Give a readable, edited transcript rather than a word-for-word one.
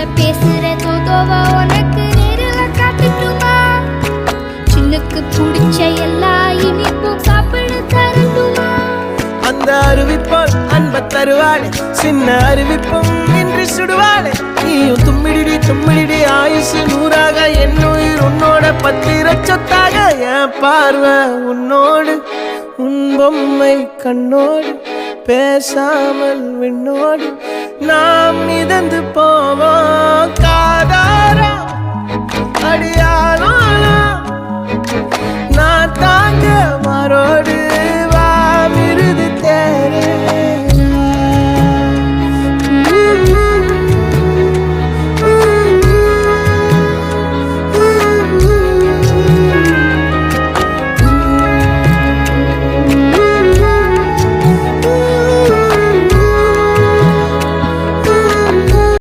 பேசுற தோதோவா உனக்கு நேரில் காட்டுட்டுமா? சின்னுக்கு பிடிச்ச எல்லா இனிப்பும் சாப்பிட தரட்டுமா? அந்த அருவிப்போல் அன்ப தருவாளே, சின்ன அருவிப்பும் இன்றி சுடுவாளே. நீயும் தும்மிடிடி தும்மிடிடி ஆயுசு நூறாக, என் உயிர் உன்னோட பத்திர சொத்தாக. என் பார்வை உன்னோடு, உன் பொம்மை கண்ணோடு, பேசாமல் விண்ணோடு நாம் மிதந்து போ